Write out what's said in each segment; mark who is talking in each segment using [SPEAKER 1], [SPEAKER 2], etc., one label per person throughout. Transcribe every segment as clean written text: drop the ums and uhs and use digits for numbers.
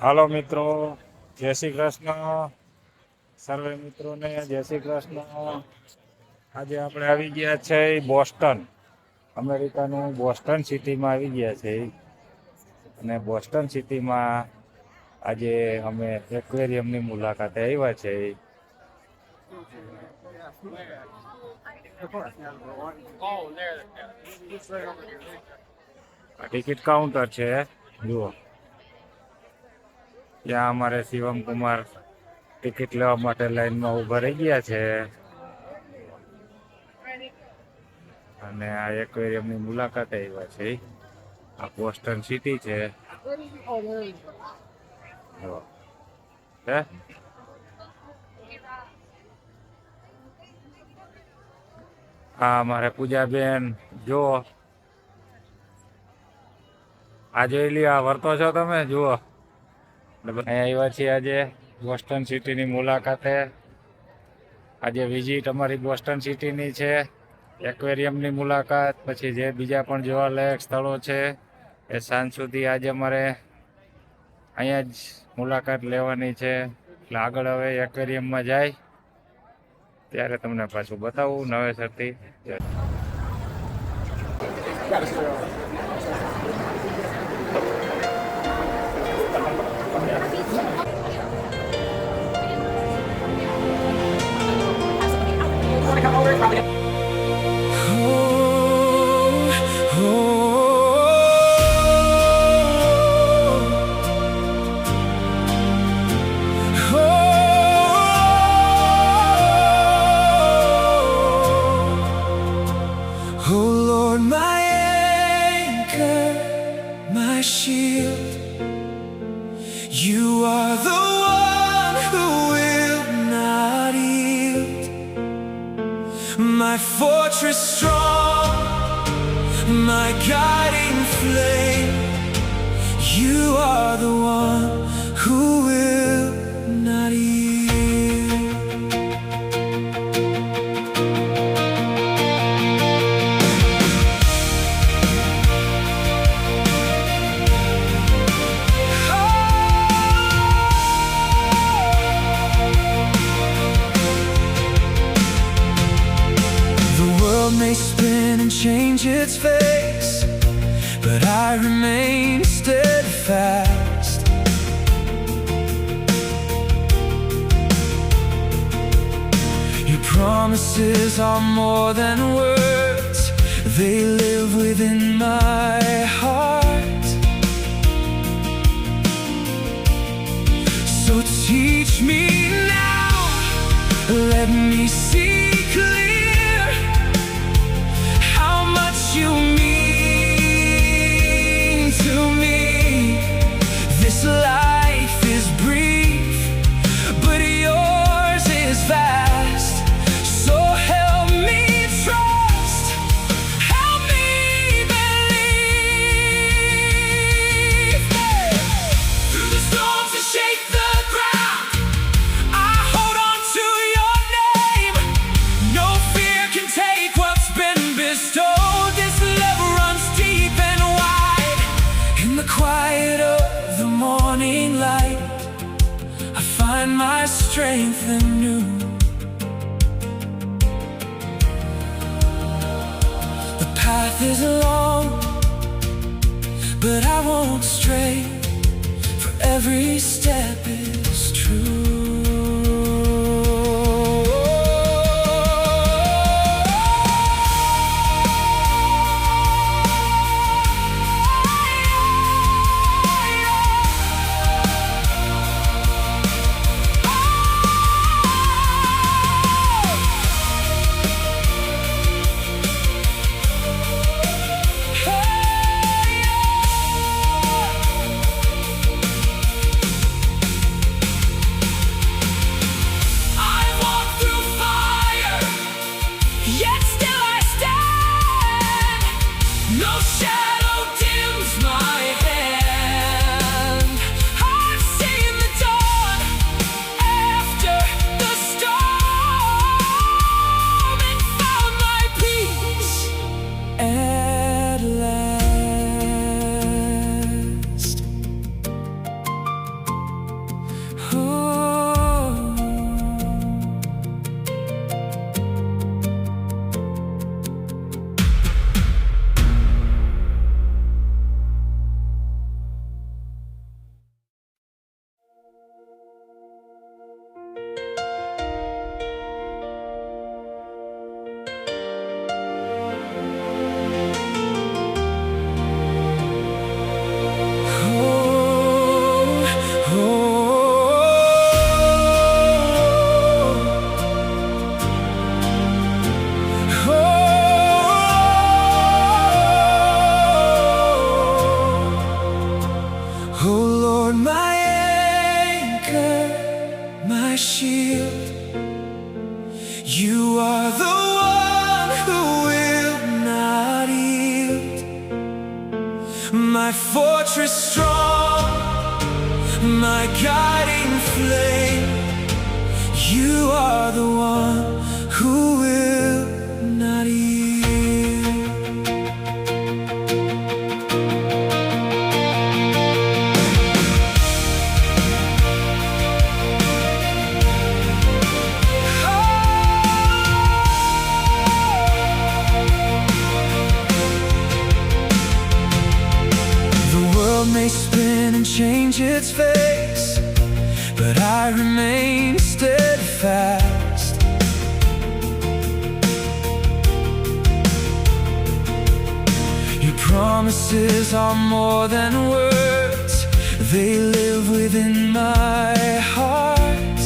[SPEAKER 1] હાલો મિત્રો, જય શ્રી કૃષ્ણ. સર્વે મિત્રોને જય શ્રી કૃષ્ણ. આજે આપણે આવી ગયા છે બોસ્ટન, અમેરિકાનું બોસ્ટન સિટીમાં આવી ગયા છે. અને બોસ્ટન સિટીમાં આજે અમે એક્વેરિયમની મુલાકાતે આવ્યા છે. આ ટિકિટ કાઉન્ટર છે, જુઓ. ત્યાં અમારે શિવમ કુમાર ટિકિટ લેવા માટે લાઈનમાં ઊભા રહી ગયા છે. અને આ એક્વેરિયમની મુલાકાતે આવ્યા છે. આ બોસ્ટન સિટી છે. હા, અમારે પૂજાબેન જુઓ, આ જોઈ લ્યો, આ વર્તો છો તમે, જુઓ. અહીંયા આવ્યા છીએ આજે બોસ્ટન સિટીની મુલાકાતે. આજે વિઝિટ અમારી બોસ્ટન સિટીની છે, એક્વેરિયમની મુલાકાત. પછી જે બીજા પણ જોવાલાયક સ્થળો છે એ સાંજ સુધી આજે અમારે અહીંયા જ મુલાકાત લેવાની છે. એટલે આગળ હવે એક્વેરિયમમાં જાય ત્યારે તમને પાછું બતાવું નવેસરથી.
[SPEAKER 2] Shield, you are the one who will not yield, my fortress strong, my guiding flame. You are the one who will not yield. May spin and change its face, but I remain steadfast. Your promises are more than words, they live within my heart. So teach me now, let me see clear how much you mean to me. This life is brief, but yours is vast. So help me trust, help me believe. Through the storms that shake the ground, I hold on to your name. No fear can take what's been bestowed. This love runs deep and wide. In the quiet of the morning light, I find my strength anew. The path is long, but I won't stray, for every step is true. my shield. You are the one who will not yield. My fortress strong, my guiding flame. You are the one who will not yield. The world may spin and change its face, but I remain steadfast. Your promises are more than words, they live within my heart.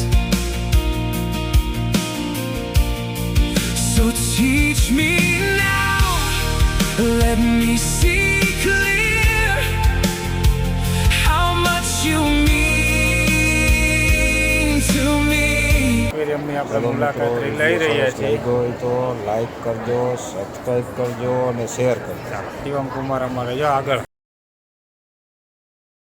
[SPEAKER 2] So teach me now, let me see clear how much you mean to me.
[SPEAKER 1] એક્વેરિયમની આપણે
[SPEAKER 3] hello
[SPEAKER 1] મુલાકાત
[SPEAKER 3] મિત્રો,
[SPEAKER 1] લઈ રહ્યા
[SPEAKER 3] video સરસ
[SPEAKER 1] છીએ.
[SPEAKER 3] લાગ્યો હોય તો લાઈક કરજો, સબસ્ક્રાઈબ કરજો અને શેર કરજો.
[SPEAKER 1] શિવમ કુમાર અમારે જો આગળ